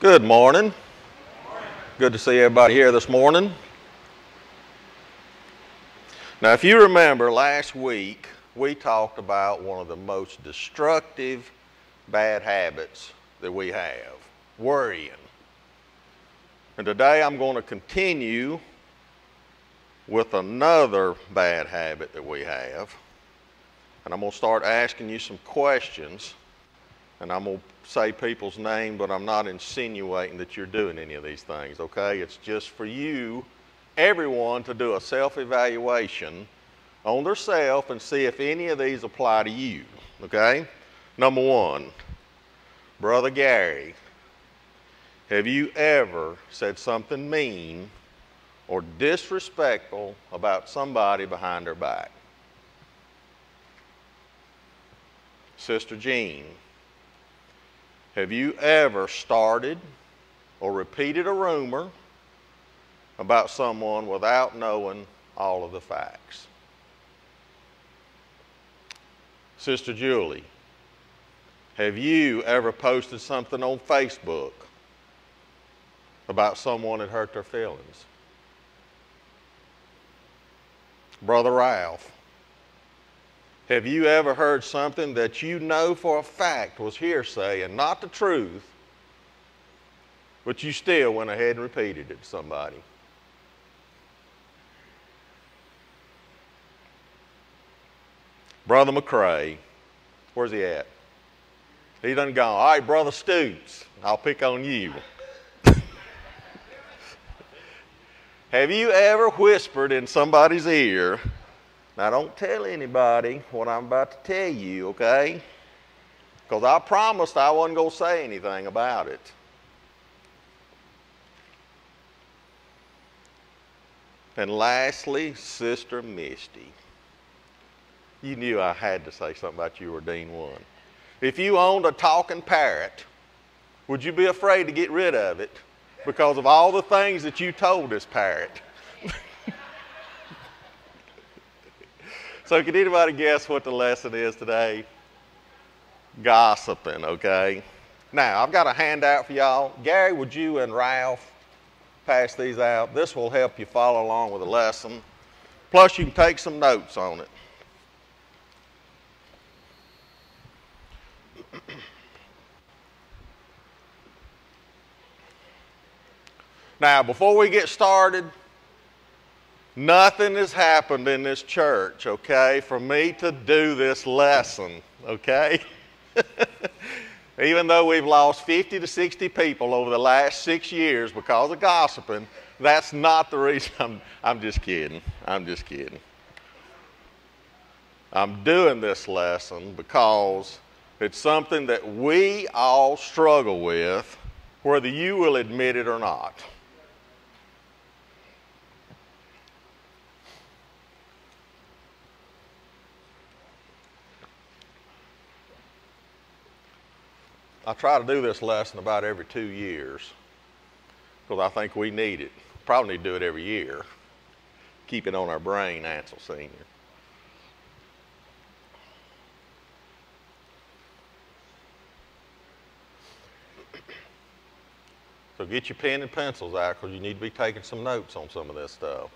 Good morning. Good to see everybody here this morning. Now, if you remember last week, we talked about one of the most destructive bad habits that we have, worrying. And today I'm going to continue with another bad habit that we have. And I'm going to start asking you some questions. And I'm going to say people's name, but I'm not insinuating that you're doing any of these things, okay? It's just for you, everyone, to do a self-evaluation on their self and see if any of these apply to you, okay? Number one, Brother Gary, have you ever said something mean or disrespectful about somebody behind their back? Sister Jean, have you ever started or repeated a rumor about someone without knowing all of the facts? Sister Julie, have you ever posted something on Facebook about someone that hurt their feelings? Brother Ralph, have you ever heard something that you know for a fact was hearsay and not the truth, but you still went ahead and repeated it to somebody? Brother McCrae, where's he at? He done gone. All right, Brother Stoops, I'll pick on you. Have you ever whispered in somebody's ear? Now, don't tell anybody what I'm about to tell you, okay? Because I promised I wasn't going to say anything about it. And lastly, Sister Misty. You knew I had to say something about you, Dean One. If you owned a talking parrot, would you be afraid to get rid of it because of all the things that you told this parrot? So can anybody guess what the lesson is today? Gossiping, okay? Now, I've got a handout for y'all. Gary, would you and Ralph pass these out? This will help you follow along with the lesson. Plus, you can take some notes on it. Now, before we get started, nothing has happened in this church, okay, for me to do this lesson, okay? Even though we've lost 50 to 60 people over the last 6 years because of gossiping, that's not the reason. I'm just kidding. I'm just kidding. I'm doing this lesson because it's something that we all struggle with, whether you will admit it or not. I try to do this lesson about every 2 years because I think we need it. Probably need to do it every year. Keep it on our brain, Ansel Sr. So get your pen and pencils out because you need to be taking some notes on some of this stuff.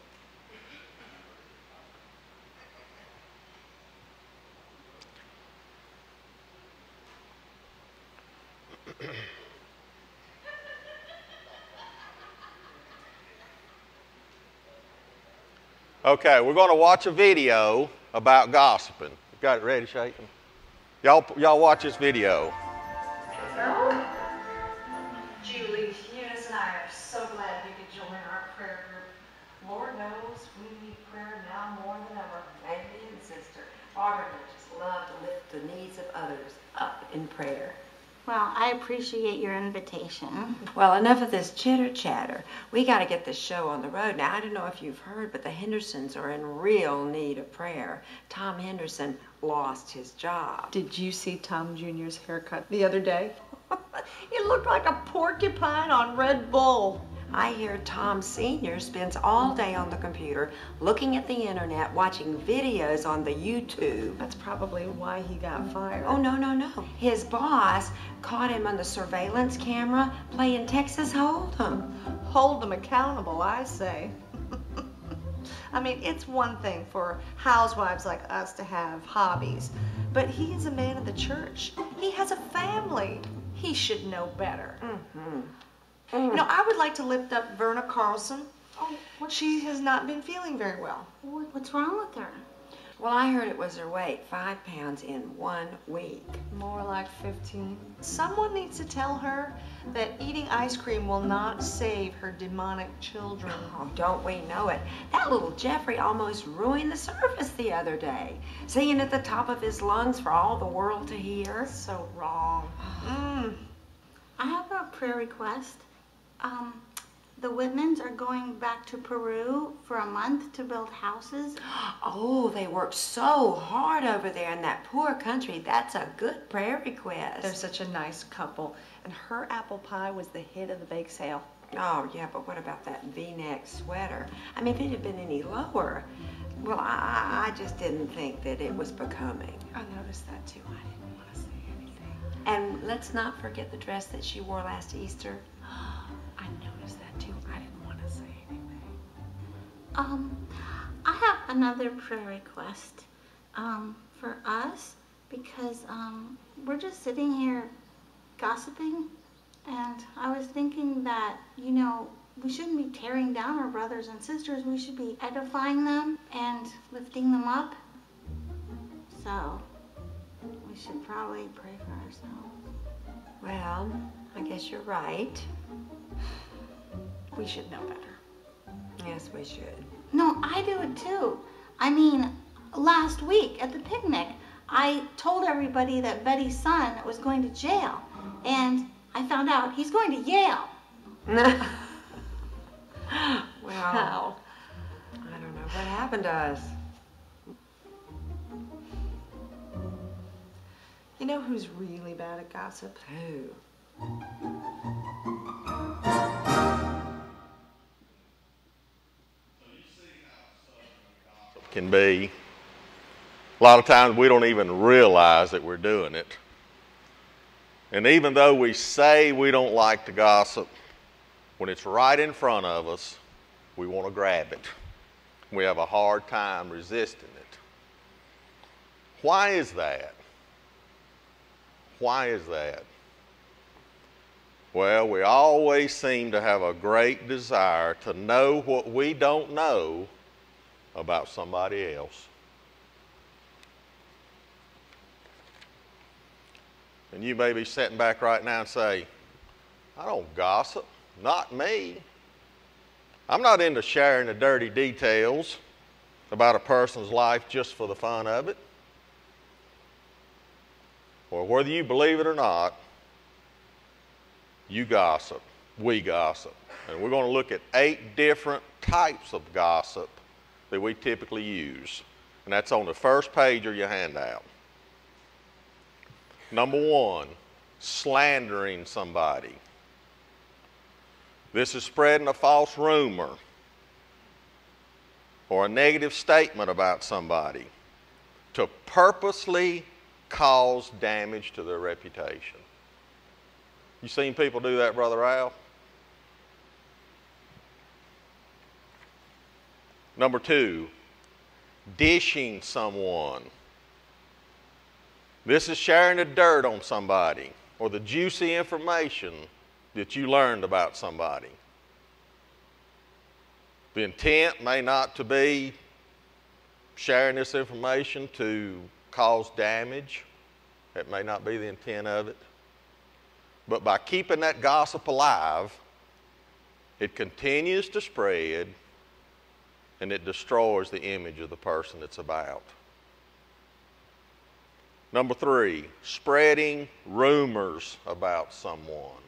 Okay, we're going to watch a video about gossiping. Got it ready, Shaken? Y'all watch this video. Hello? Julie, Eunice and I are so glad you could join our prayer group. Lord knows we need prayer now more than ever. Amen, sister. Barbara and I just love to lift the needs of others up in prayer. Well, I appreciate your invitation. Well, enough of this chitter-chatter. We got to get this show on the road. Now, I don't know if you've heard, but the Hendersons are in real need of prayer. Tom Henderson lost his job. Did you see Tom Jr.'s haircut the other day? It looked like a porcupine on Red Bull. I hear Tom Sr. spends all day on the computer, looking at the internet, watching videos on the YouTube. That's probably why he got fired. Oh, no. His boss caught him on the surveillance camera playing Texas Hold'em. Hold them accountable, I say. I mean, it's one thing for housewives like us to have hobbies, but he is a man of the church. He has a family. He should know better. You know, I would like to lift up Verna Carlson. Oh, she has not been feeling very well. What's wrong with her? Well, I heard it was her weight, 5 pounds in 1 week. More like 15. Someone needs to tell her that eating ice cream will not save her demonic children. Oh, don't we know it? That little Jeffrey almost ruined the service the other day, singing at the top of his lungs for all the world to hear. So wrong. I have a prayer request. The Whitmans are going back to Peru for a month to build houses. Oh, they worked so hard over there in that poor country. That's a good prayer request. They're such a nice couple, and her apple pie was the hit of the bake sale. Oh, yeah, but what about that V-neck sweater? I mean, if it had been any lower, well, I just didn't think that it was becoming. I noticed that too. I didn't want to say anything. And let's not forget the dress that she wore last Easter. I noticed that too. I didn't want to say anything. I have another prayer request for us because we're just sitting here gossiping, and I was thinking that, you know, we shouldn't be tearing down our brothers and sisters. We should be edifying them and lifting them up. So we should probably pray for ourselves. Well, I guess you're right. We should know better. Yes, we should. No, I do it too. I mean, last week at the picnic, I told everybody that Betty's son was going to jail, and I found out he's going to Yale. Well, How? I don't know what happened to us. You know who's really bad at gossip? Who? Can be. A lot of times we don't even realize that we're doing it. And even though we say we don't like to gossip, when it's right in front of us, we want to grab it. We have a hard time resisting it. Why is that? Why is that? Well, we always seem to have a great desire to know what we don't know about somebody else. And you may be sitting back right now and say, I don't gossip, not me. I'm not into sharing the dirty details about a person's life just for the fun of it. Well, whether you believe it or not, you gossip, we gossip. And we're going to look at 8 different types of gossip that we typically use. And that's on the first page of your handout. Number 1, slandering somebody. This is spreading a false rumor or a negative statement about somebody to purposely cause damage to their reputation. You seen people do that, Brother Al? Number 2, dishing someone. This is sharing the dirt on somebody or the juicy information that you learned about somebody. The intent may not to be sharing this information to cause damage. That may not be the intent of it. But by keeping that gossip alive, it continues to spread and it destroys the image of the person it's about. Number 3, spreading rumors about someone.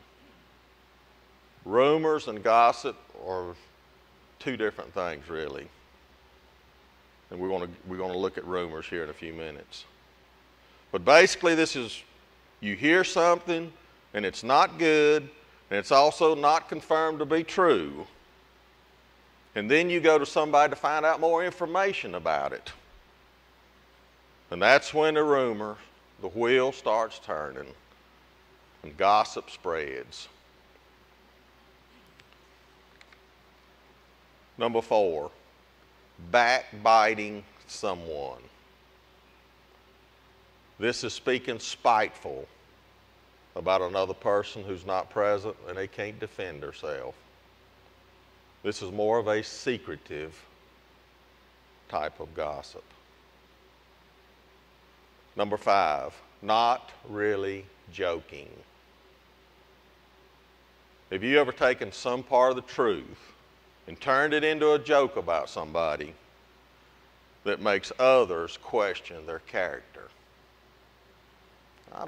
Rumors and gossip are 2 different things, really. And we're going to look at rumors here in a few minutes. But basically, this is, you hear something and it's not good, and it's also not confirmed to be true. And then you go to somebody to find out more information about it. And that's when the rumor, the wheel starts turning. and gossip spreads. Number 4, backbiting someone. This is speaking spiteful about another person who's not present and they can't defend themselves. This is more of a secretive type of gossip. Number 5, not really joking. Have you ever taken some part of the truth and turned it into a joke about somebody that makes others question their character?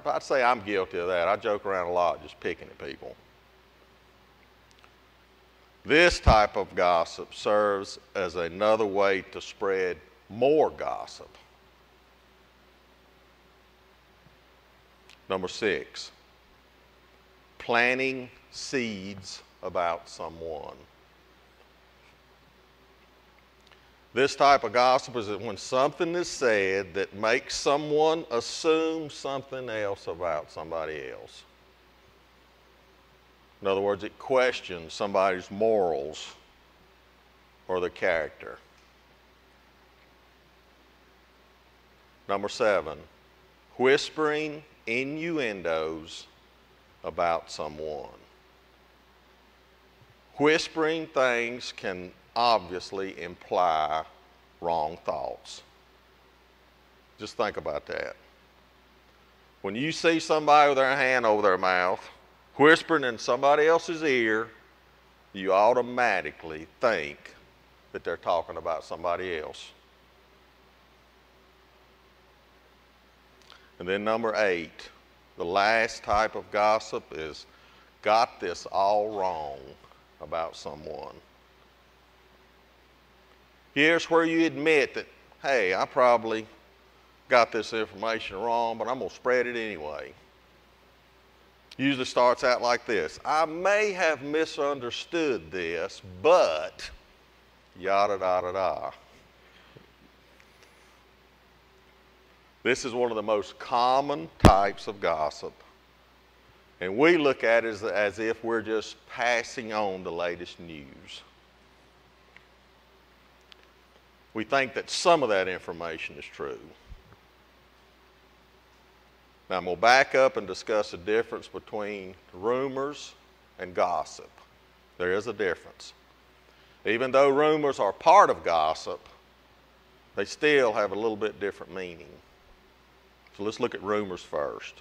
I'd say I'm guilty of that. I joke around a lot just picking at people. This type of gossip serves as another way to spread more gossip. Number 6, planting seeds about someone. This type of gossip is when something is said that makes someone assume something else about somebody else. In other words, it questions somebody's morals or their character. Number 7, whispering innuendos about someone. Whispering things can obviously imply wrong thoughts. Just think about that. When you see somebody with their hand over their mouth, whispering in somebody else's ear, you automatically think that they're talking about somebody else. And then number 8, the last type of gossip is got this all wrong about someone. Here's where you admit that, hey, I probably got this information wrong, but I'm going to spread it anyway. Usually starts out like this. I may have misunderstood this, but yada, yada, yada. This is one of the most common types of gossip. And we look at it as if we're just passing on the latest news. We think that some of that information is true. Now I'm going to back up and discuss the difference between rumors and gossip. There is a difference. Even though rumors are part of gossip, they still have a little bit different meaning. So let's look at rumors first.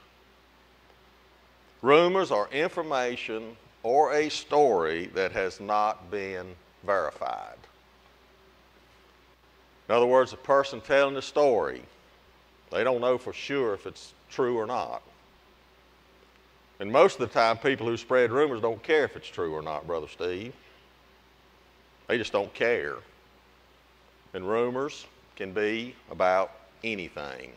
Rumors are information or a story that has not been verified. In other words, the person telling the story, they don't know for sure if it's true or not. And most of the time, people who spread rumors don't care if it's true or not, Brother Steve. They just don't care. And rumors can be about anything.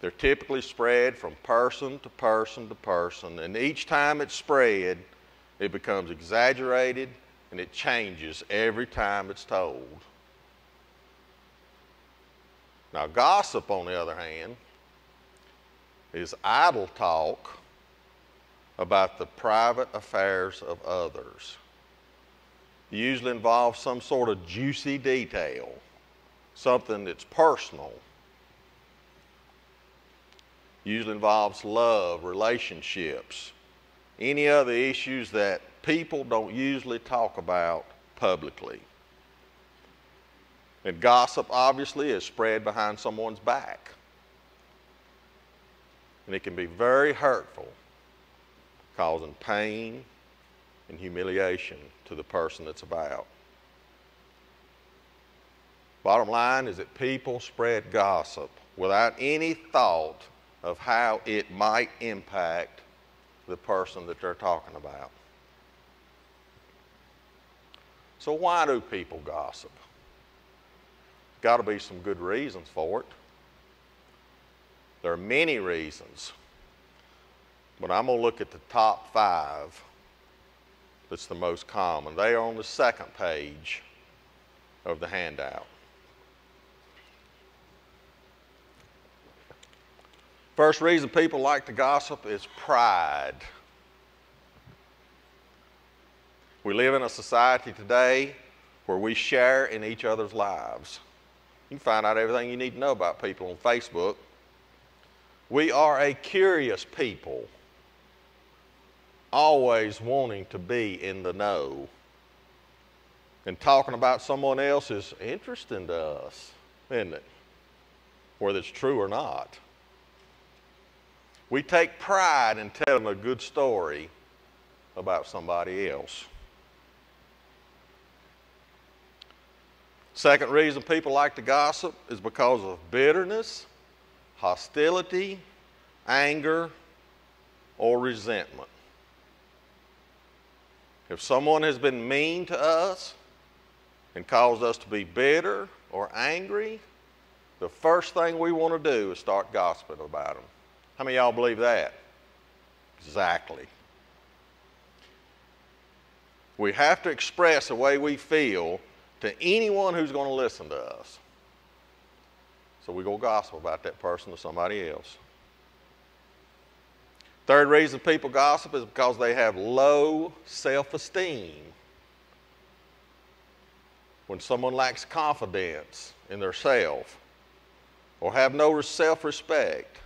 They're typically spread from person to person to person, and each time it's spread, it becomes exaggerated and it changes every time it's told. Now, gossip, on the other hand, is idle talk about the private affairs of others. It usually involves some sort of juicy detail, something that's personal. Usually involves love, relationships, any other issues that people don't usually talk about publicly. And gossip, obviously, is spread behind someone's back. And it can be very hurtful, causing pain and humiliation to the person that's about. Bottom line is that people spread gossip without any thought of how it might impact the person that they're talking about. So why do people gossip? Got to be some good reasons for it. There are many reasons, but I'm going to look at the top 5 that's the most common. They are on the second page of the handout. First reason people like to gossip is pride. We live in a society today where we share in each other's lives. You can find out everything you need to know about people on Facebook. We are a curious people, always wanting to be in the know. And talking about someone else is interesting to us, isn't it? Whether it's true or not. We take pride in telling a good story about somebody else. Second reason people like to gossip is because of bitterness, hostility, anger, or resentment. If someone has been mean to us and caused us to be bitter or angry, the first thing we want to do is start gossiping about them. How many of y'all believe that? Exactly. We have to express the way we feel to anyone who's going to listen to us. So we go gossip about that person to somebody else. Third reason people gossip is because they have low self-esteem. When someone lacks confidence in their self or have no self-respect,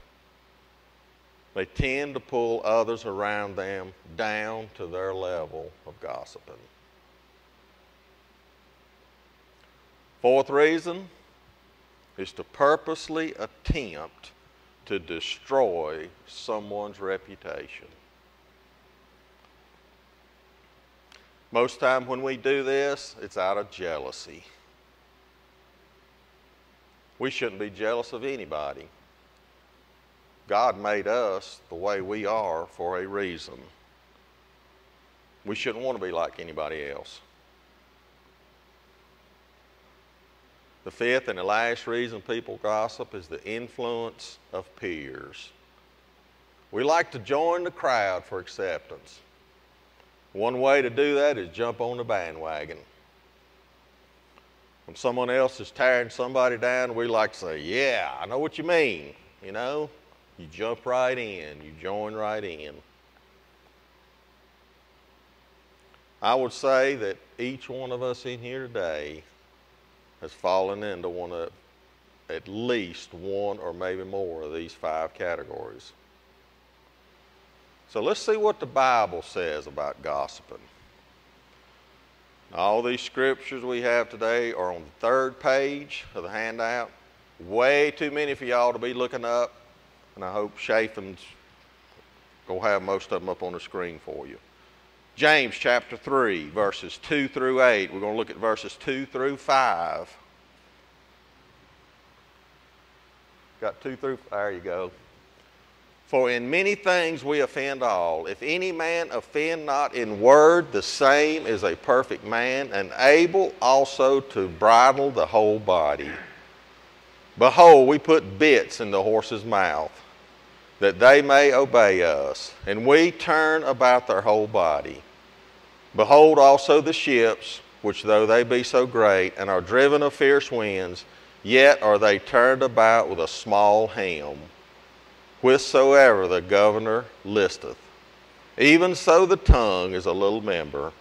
they tend to pull others around them down to their level of gossiping. Fourth reason is to purposely attempt to destroy someone's reputation. Most times when we do this, it's out of jealousy. We shouldn't be jealous of anybody. God made us the way we are for a reason. We shouldn't want to be like anybody else. The fifth and the last reason people gossip is the influence of peers. We like to join the crowd for acceptance. One way to do that is jump on the bandwagon. When someone else is tearing somebody down, we like to say, yeah, I know what you mean. You know, you jump right in, you join right in. I would say that each one of us in here today has fallen into at least one or maybe more of these 5 categories. So let's see what the Bible says about gossiping. All these scriptures we have today are on the 3rd page of the handout. Way too many for y'all to be looking up, and I hope Chaffin's going to have most of them up on the screen for you. James chapter 3, verses 2 through 8. We're going to look at verses 2 through 5. Got 2 through, there you go. For in many things we offend all. If any man offend not in word, the same is a perfect man, and able also to bridle the whole body. Behold, we put bits in the horse's mouth, that they may obey us, and we turn about their whole body. Behold also the ships, which though they be so great, and are driven of fierce winds, yet are they turned about with a small helm, whithersoever the governor listeth. Even so the tongue is a little member,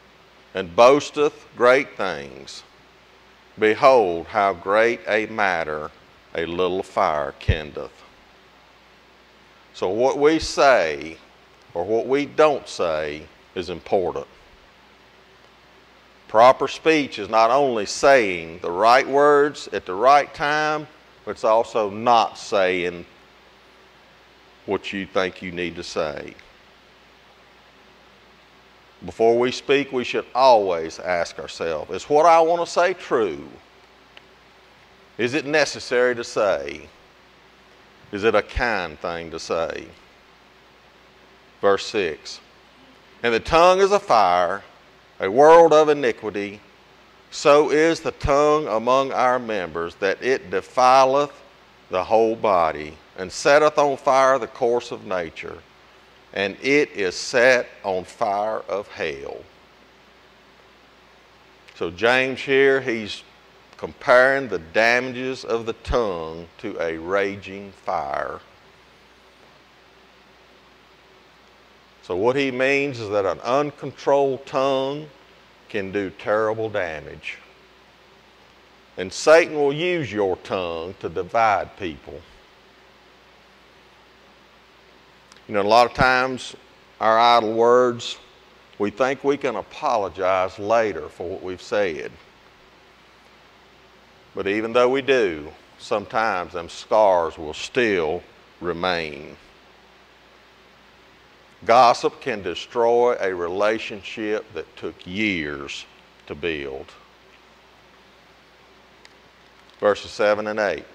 and boasteth great things. Behold, how great a matter a little fire kindleth. So what we say, or what we don't say, is important. Proper speech is not only saying the right words at the right time, but it's also not saying what you think you need to say. Before we speak, we should always ask ourselves, is what I want to say true? Is it necessary to say? Is it a kind thing to say? Verse 6. And the tongue is a fire, a world of iniquity. So is the tongue among our members, that it defileth the whole body, and setteth on fire the course of nature, and it is set on fire of hell. So James here, he's comparing the damages of the tongue to a raging fire. So what he means is that an uncontrolled tongue can do terrible damage. And Satan will use your tongue to divide people. You know, a lot of times our idle words, we think we can apologize later for what we've said. But even though we do, sometimes them scars will still remain. Gossip can destroy a relationship that took years to build. Verses 7 and 8.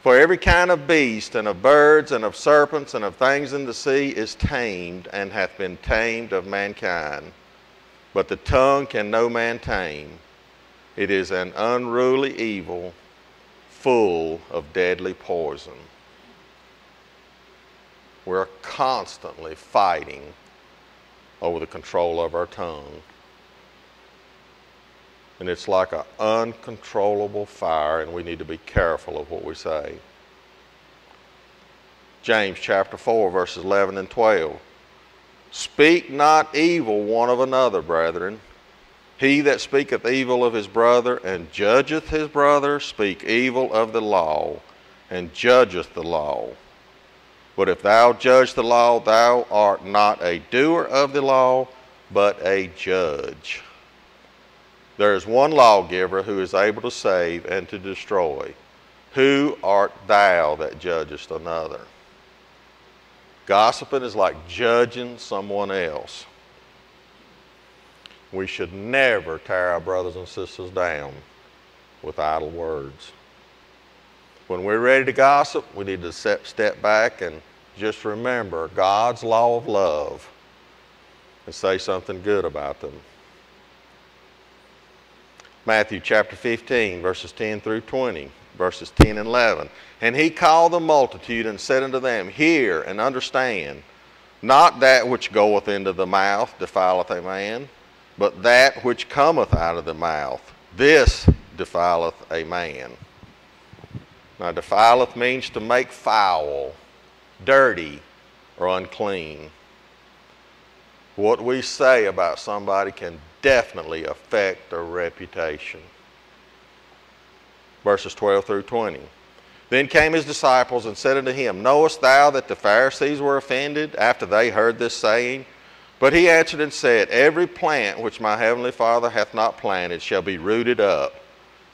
For every kind of beast, and of birds, and of serpents, and of things in the sea is tamed, and hath been tamed of mankind. But the tongue can no man tame. It is an unruly evil, full of deadly poison. We're constantly fighting over the control of our tongue. And it's like an uncontrollable fire, and we need to be careful of what we say. James chapter 4, verses 11 and 12. Speak not evil one of another, brethren. He that speaketh evil of his brother and judgeth his brother, speak evil of the law, and judgeth the law. But if thou judge the law, thou art not a doer of the law, but a judge. There is one lawgiver who is able to save and to destroy. Who art thou that judgest another? Gossiping is like judging someone else. We should never tear our brothers and sisters down with idle words. When we're ready to gossip, we need to step back and just remember God's law of love and say something good about them. Matthew chapter 15, verses 10 through 20, verses 10 and 11. And he called the multitude and said unto them, Hear and understand, not that which goeth into the mouth defileth a man, but that which cometh out of the mouth, this defileth a man. Now, defileth means to make foul, dirty, or unclean. What we say about somebody can definitely affect their reputation. Verses 12 through 20. Then came his disciples and said unto him, Knowest thou that the Pharisees were offended after they heard this saying? But he answered and said, Every plant which my heavenly Father hath not planted shall be rooted up.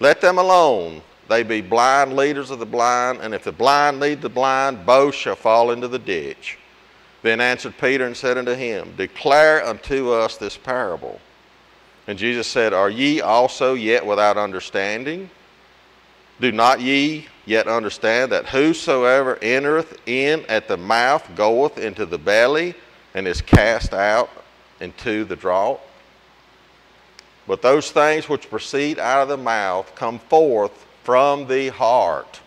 Let them alone. They be blind leaders of the blind, and if the blind lead the blind, both shall fall into the ditch. Then answered Peter and said unto him, Declare unto us this parable. And Jesus said, Are ye also yet without understanding? Do not ye yet understand that whosoever entereth in at the mouth goeth into the belly, and is cast out into the draught? But those things which proceed out of the mouth come forth from the heart,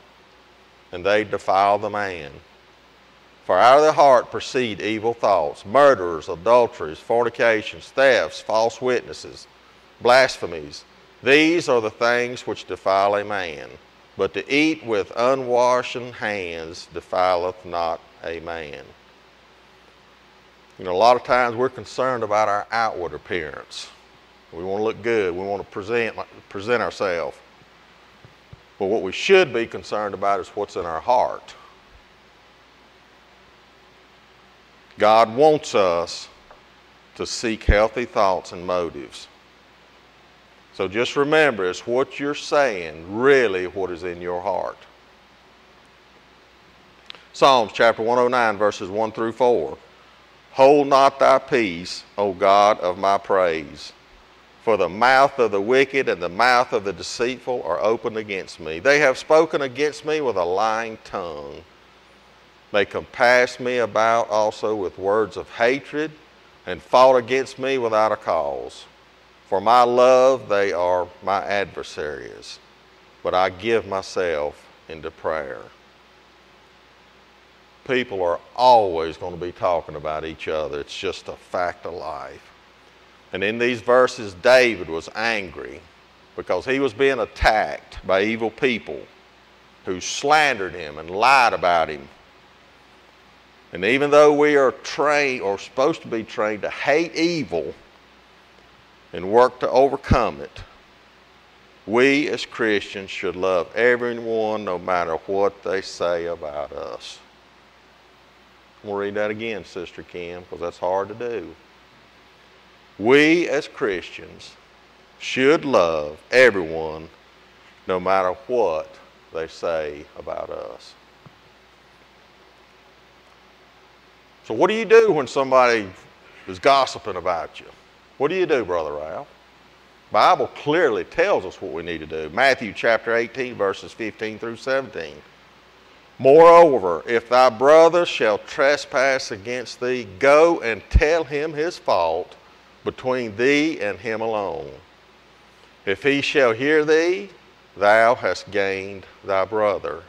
and they defile the man. For out of the heart proceed evil thoughts, murderers, adulteries, fornications, thefts, false witnesses, blasphemies. These are the things which defile a man. But to eat with unwashen hands defileth not a man. You know, a lot of times we're concerned about our outward appearance. We want to look good. We want to present ourselves. But what we should be concerned about is what's in our heart. God wants us to seek healthy thoughts and motives. So just remember, it's what you're saying, really what is in your heart. Psalms chapter 109, verses 1 through 4. Hold not thy peace, O God of my praise. For the mouth of the wicked and the mouth of the deceitful are opened against me. They have spoken against me with a lying tongue. They compassed me about also with words of hatred, and fought against me without a cause. For my love they are my adversaries, but I give myself into prayer. People are always going to be talking about each other. It's just a fact of life. And in these verses, David was angry because he was being attacked by evil people who slandered him and lied about him. And even though we are trained or supposed to be trained to hate evil and work to overcome it, we as Christians should love everyone no matter what they say about us. I'm going to read that again, Sister Kim, because that's hard to do. We as Christians should love everyone no matter what they say about us. So what do you do when somebody is gossiping about you? What do you do, Brother Ralph? The Bible clearly tells us what we need to do. Matthew chapter 18, verses 15 through 17. Moreover, if thy brother shall trespass against thee, go and tell him his fault between thee and him alone. If he shall hear thee, thou hast gained thy brother.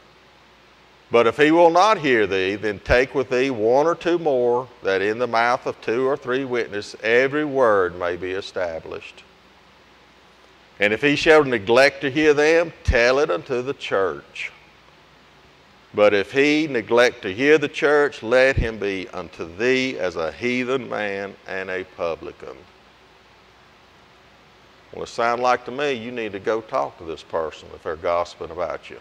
But if he will not hear thee, then take with thee one or two more, that in the mouth of 2 or 3 witnesses every word may be established. And if he shall neglect to hear them, tell it unto the church. But if he neglect to hear the church, let him be unto thee as a heathen man and a publican. Well, it sounds like to me you need to go talk to this person if they're gossiping about you.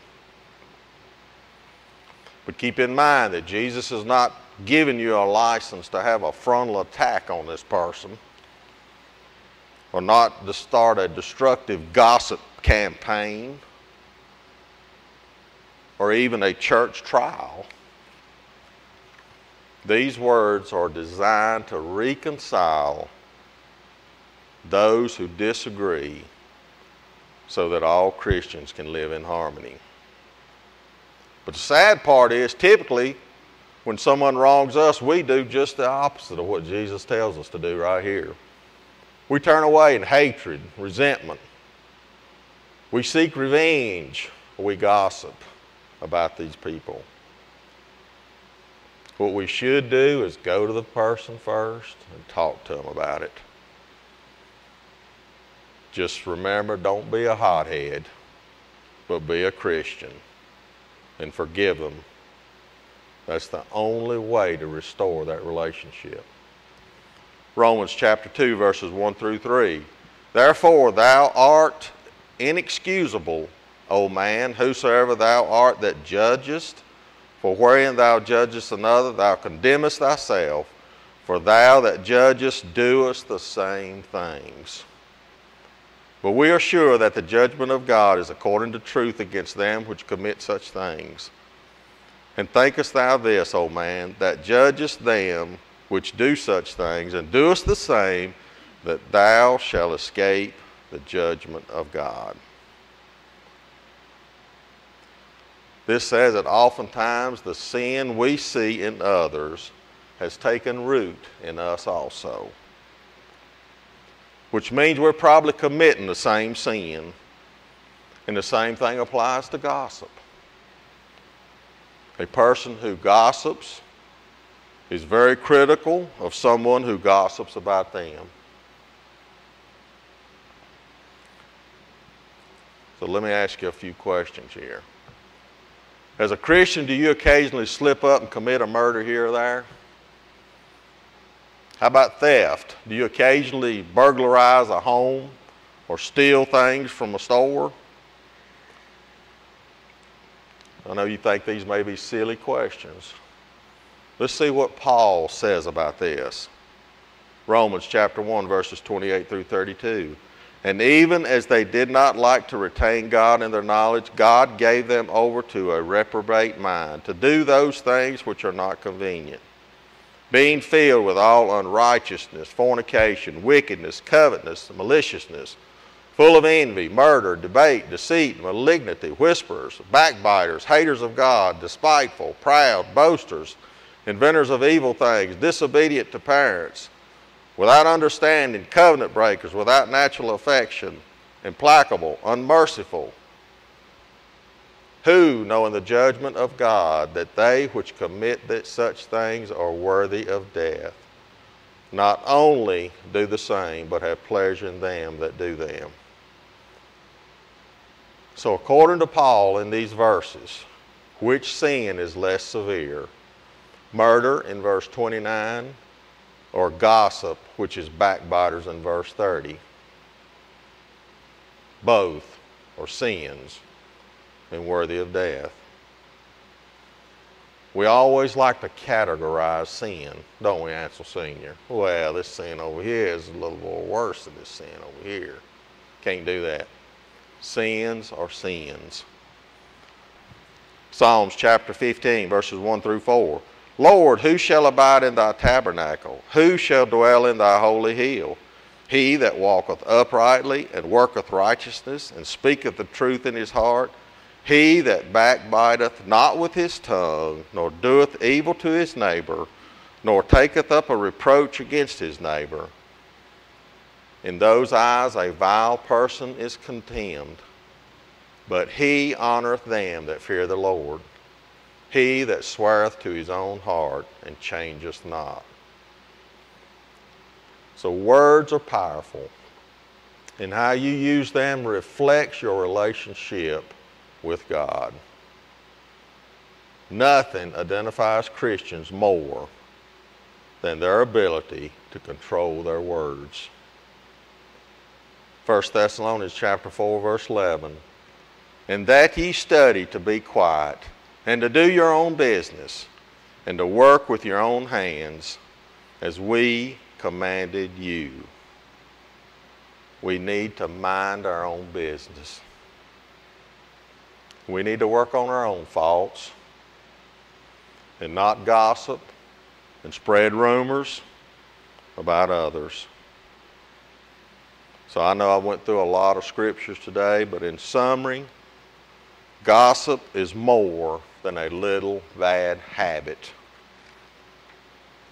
But keep in mind that Jesus is not giving you a license to have a frontal attack on this person, or not to start a destructive gossip campaign, or even a church trial. These words are designed to reconcile those who disagree so that all Christians can live in harmony. But the sad part is, typically, when someone wrongs us, we do just the opposite of what Jesus tells us to do right here. We turn away in hatred, resentment. We seek revenge, or we gossip about these people. What we should do is go to the person first and talk to them about it. Just remember, don't be a hothead, but be a Christian and forgive them. That's the only way to restore that relationship. Romans chapter 2, verses 1 through 3. Therefore thou art inexcusable, O man, whosoever thou art that judgest, for wherein thou judgest another, thou condemnest thyself, for thou that judgest doest the same things. But we are sure that the judgment of God is according to truth against them which commit such things. And thinkest thou this, O man, that judgest them which do such things, and doest the same, that thou shalt escape the judgment of God? This says that oftentimes the sin we see in others has taken root in us also, which means we're probably committing the same sin. And the same thing applies to gossip. A person who gossips is very critical of someone who gossips about them. So let me ask you a few questions here. As a Christian, do you occasionally slip up and commit a murder here or there? How about theft? Do you occasionally burglarize a home or steal things from a store? I know you think these may be silly questions. Let's see what Paul says about this. Romans chapter 1, verses 28 through 32. And even as they did not like to retain God in their knowledge, God gave them over to a reprobate mind, to do those things which are not convenient, being filled with all unrighteousness, fornication, wickedness, covetousness, maliciousness, full of envy, murder, debate, deceit, malignity, whisperers, backbiters, haters of God, despiteful, proud, boasters, inventors of evil things, disobedient to parents, without understanding, covenant breakers, without natural affection, implacable, unmerciful, who, knowing the judgment of God, that they which commit such things are worthy of death, not only do the same, but have pleasure in them that do them. So according to Paul in these verses, which sin is less severe? murder in verse 29, or gossip, which is backbiters in verse 30. Both are sins and worthy of death. We always like to categorize sin, don't we, Ansel Sr.? Well, this sin over here is a little more worse than this sin over here. Can't do that. Sins are sins. Psalms chapter 15, verses 1 through 4. Lord, who shall abide in thy tabernacle? Who shall dwell in thy holy hill? He that walketh uprightly and worketh righteousness and speaketh the truth in his heart. He that backbiteth not with his tongue, nor doeth evil to his neighbor, nor taketh up a reproach against his neighbor. In those eyes a vile person is contemned, but he honoreth them that fear the Lord. He that sweareth to his own heart and changeth not. So words are powerful, and how you use them reflects your relationship with God. Nothing identifies Christians more than their ability to control their words. 1 Thessalonians chapter 4, verse 11. And that ye study to be quiet, and to do your own business, and to work with your own hands, as we commanded you. We need to mind our own business. We need to work on our own faults and not gossip and spread rumors about others. So I know I went through a lot of scriptures today, but in summary, gossip is more than a little bad habit.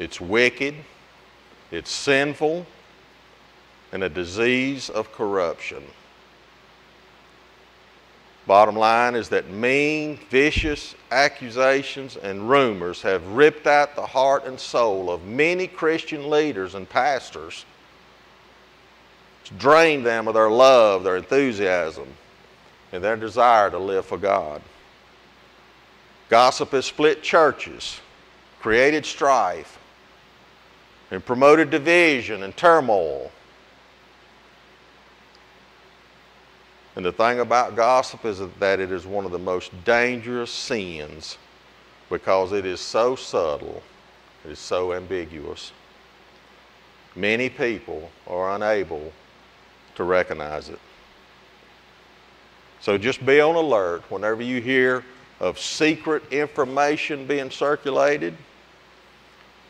It's wicked, it's sinful, and a disease of corruption. Bottom line is that mean, vicious accusations and rumors have ripped out the heart and soul of many Christian leaders and pastors. It's drained them of their love, their enthusiasm, and their desire to live for God. Gossip has split churches, created strife, and promoted division and turmoil. And the thing about gossip is that it is one of the most dangerous sins because it is so subtle, it is so ambiguous. Many people are unable to recognize it. So just be on alert whenever you hear of secret information being circulated,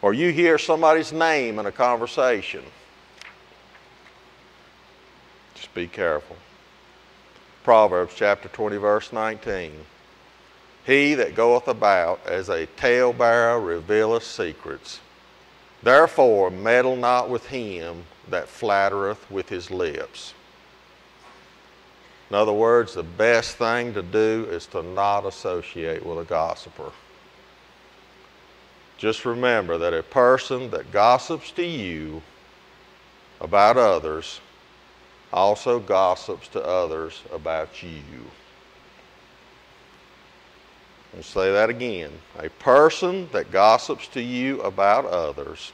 or you hear somebody's name in a conversation. Just be careful. Proverbs chapter 20, verse 19. He that goeth about as a talebearer revealeth secrets. Therefore meddle not with him that flattereth with his lips. In other words, the best thing to do is to not associate with a gossiper. Just remember that a person that gossips to you about others also gossips to others about you. I'll say that again. A person that gossips to you about others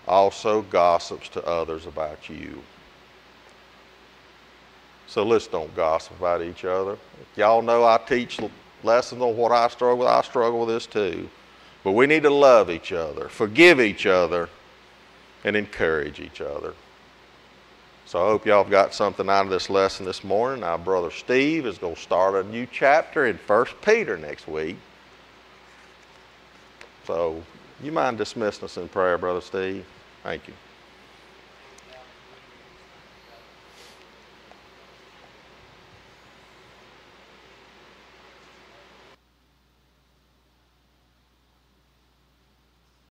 also gossips to others about you. So let's don't gossip about each other. Y'all know I teach lessons on what I struggle with. I struggle with this too. But we need to love each other, forgive each other, and encourage each other. So I hope y'all have got something out of this lesson this morning. Our brother Steve is going to start a new chapter in 1 Peter next week. So you mind dismissing us in prayer, Brother Steve? Thank you.